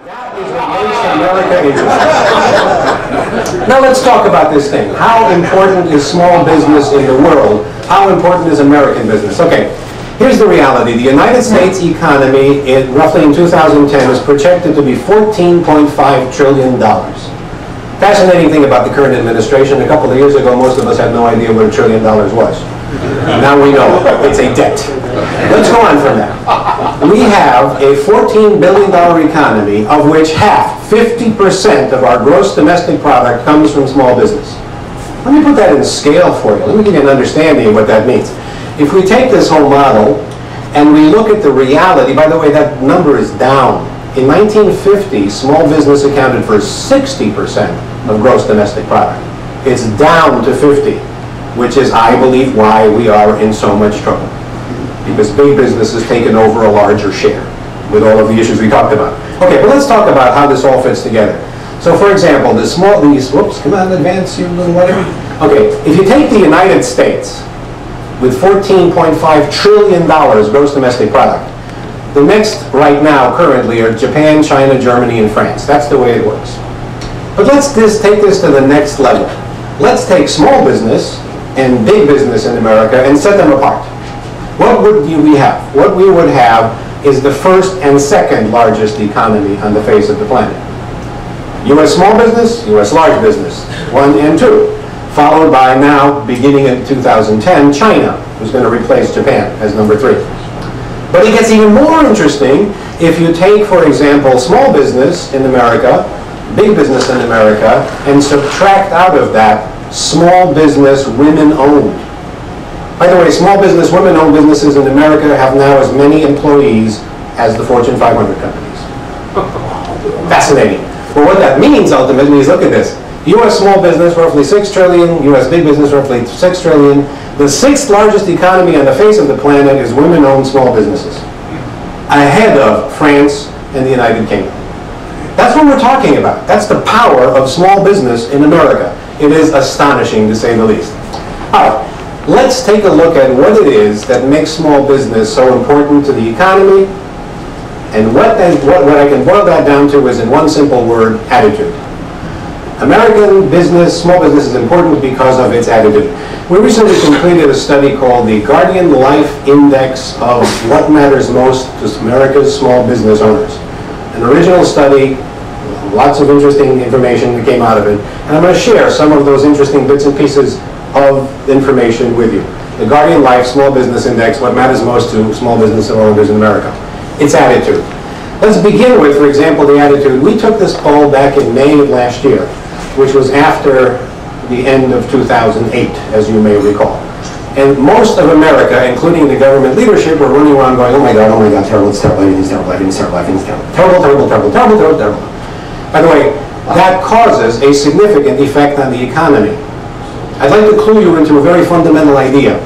That is what makes America interesting. Now let's talk about this thing. How important is small business in the world? How important is American business? Okay, here's the reality. The United States economy, roughly in 2010, is projected to be $14.5 trillion. Fascinating thing about the current administration, a couple of years ago, most of us had no idea what $1 trillion was. Now we know it's a debt. Let's go on from that. We have a $14 billion economy, of which half, 50% of our gross domestic product comes from small business. Let me put that in scale for you. Let me give you an understanding of what that means. If we take this whole model and we look at the reality, by the way, that number is down. In 1950, small business accounted for 60% of gross domestic product. It's down to 50, which is, I believe, why we are in so much trouble. Because big business has taken over a larger share with all of the issues we talked about. Okay, but let's talk about how this all fits together. So for example, whoops, come on, advance, you little whatever. Okay, if you take the United States with $14.5 trillion gross domestic product, the next right now currently are Japan, China, Germany, and France. That's the way it works. But let's take this to the next level. Let's take small business and big business in America and set them apart. What would we have? What we would have is the first and second largest economy on the face of the planet. U.S. small business, U.S. large business, 1 and 2. Followed by now, beginning in 2010, China, who's going to replace Japan as number 3. But it gets even more interesting if you take, for example, small business in America, big business in America, and subtract out of that small business women-owned. By the way, small business, women-owned businesses in America have now as many employees as the Fortune 500 companies. Fascinating. Well, what that means ultimately is, look at this. U.S. small business, roughly 6 trillion. U.S. big business, roughly 6 trillion. The 6th largest economy on the face of the planet is women-owned small businesses, ahead of France and the United Kingdom. That's what we're talking about. That's the power of small business in America. It is astonishing, to say the least. All right, let's take a look at what it is that makes small business so important to the economy. And what I can boil that down to is, in one simple word, attitude. American business, small business is important because of its attitude. We recently completed a study called the Guardian Life Index of what matters most to America's small business owners. An original study, lots of interesting information that came out of it, and I'm going to share some of those interesting bits and pieces of information with you. The Guardian Life Small Business Index, what matters most to small business owners in America. Its attitude. Let's begin with, for example, the attitude. We took this poll back in May of last year, which was after the end of 2008, as you may recall. And most of America, including the government leadership, were running around going, oh my God, terrible, it's terrible, everything's terrible, everything's terrible, everything's terrible. Terrible, terrible, terrible, terrible, terrible, terrible. By the way, that causes a significant effect on the economy. I'd like to clue you into a very fundamental idea.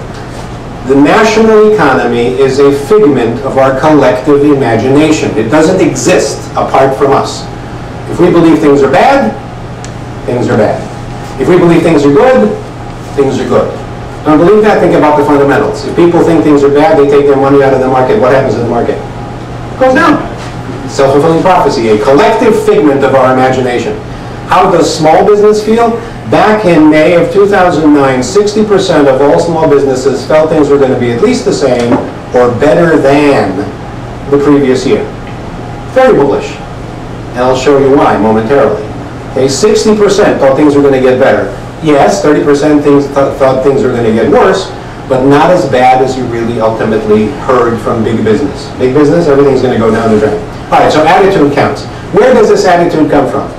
The national economy is a figment of our collective imagination. It doesn't exist apart from us. If we believe things are bad, things are bad. If we believe things are good, things are good. Don't believe that? Think about the fundamentals. If people think things are bad, they take their money out of the market. What happens in the market? It goes down. Self-fulfilling prophecy, a collective figment of our imagination. How does small business feel? Back in May of 2009, 60% of all small businesses felt things were going to be at least the same or better than the previous year. Very bullish. And I'll show you why momentarily. Okay, 60% thought things were going to get better. Yes, 30% thought things were going to get worse, but not as bad as you really ultimately heard from big business. Big business, everything's going to go down the drain. All right, so attitude counts. Where does this attitude come from?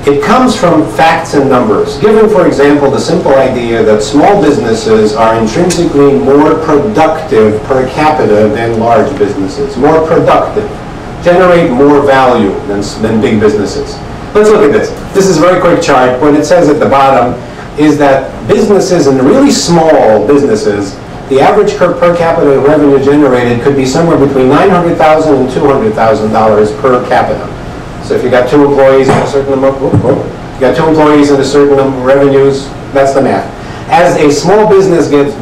It comes from facts and numbers. Given, for example, the simple idea that small businesses are intrinsically more productive per capita than large businesses. More productive. Generate more value than big businesses. Let's look at this. This is a very quick chart. What it says at the bottom is that businesses and really small businesses, the average per capita revenue generated could be somewhere between $900,000 and $200,000 per capita. So if you got 2 employees and a certain number, you got 2 employees and a certain number of revenues, that's the math. As a small business gets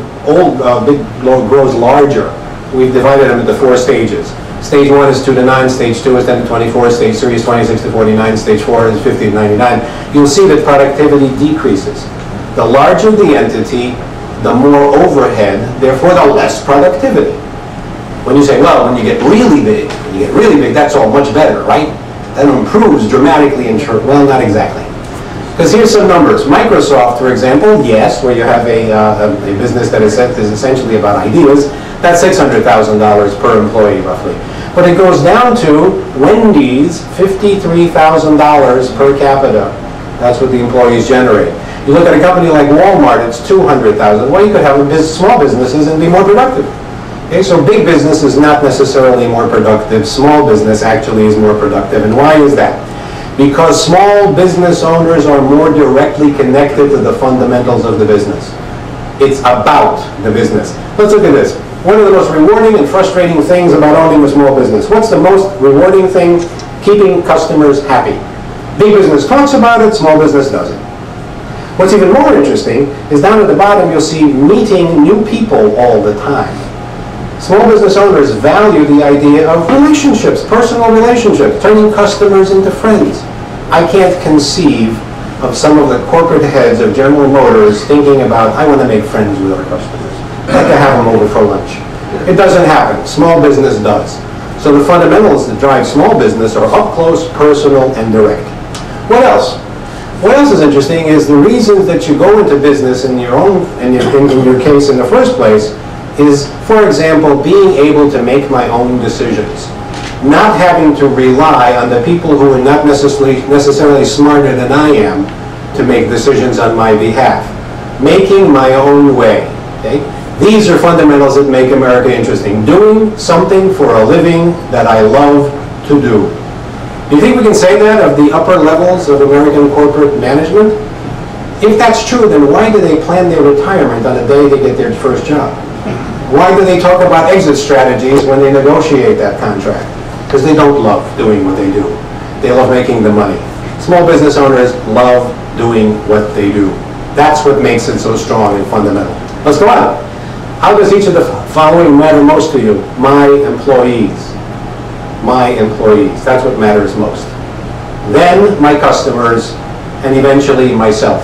grows larger, we've divided them into 4 stages. Stage 1 is 2 to 9, stage 2 is 10 to 24, stage 3 is 26 to 49, stage 4 is 50 to 99. You'll see that productivity decreases. The larger the entity, the more overhead, therefore the less productivity. When you say, well, when you get really big, that's all much better, right? That improves dramatically in short. Well, not exactly. Because here's some numbers. Microsoft, for example, yes, where you have a business that is essentially about ideas, that's $600,000 per employee, roughly. But it goes down to Wendy's, $53,000 per capita. That's what the employees generate. You look at a company like Walmart, it's $200,000. Well, you could have small businesses and be more productive. Okay, so big business is not necessarily more productive. Small business actually is more productive. And why is that? Because small business owners are more directly connected to the fundamentals of the business. It's about the business. Let's look at this. One of the most rewarding and frustrating things about owning a small business. What's the most rewarding thing? Keeping customers happy. Big business talks about it, small business doesn't. What's even more interesting is down at the bottom you'll see meeting new people all the time. Small business owners value the idea of relationships, personal relationships, turning customers into friends. I can't conceive of some of the corporate heads of General Motors thinking about, I want to make friends with our customers. I'd like to have them over for lunch. It doesn't happen. Small business does. So the fundamentals that drive small business are up close, personal, and direct. What else? What else is interesting is the reasons that you go into business in your case in the first place is, for example, being able to make my own decisions. Not having to rely on the people who are not necessarily smarter than I am to make decisions on my behalf. Making my own way. Okay? These are fundamentals that make America interesting. Doing something for a living that I love to do. Do you think we can say that of the upper levels of American corporate management? If that's true, then why do they plan their retirement on the day they get their first job? Why do they talk about exit strategies when they negotiate that contract? Because they don't love doing what they do. They love making the money. Small business owners love doing what they do. That's what makes it so strong and fundamental. Let's go on. How does each of the following matter most to you? My employees. My employees. That's what matters most. Then my customers, and eventually myself.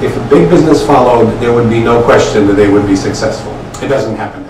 If a big business followed, there would be no question that they would be successful. It doesn't happen.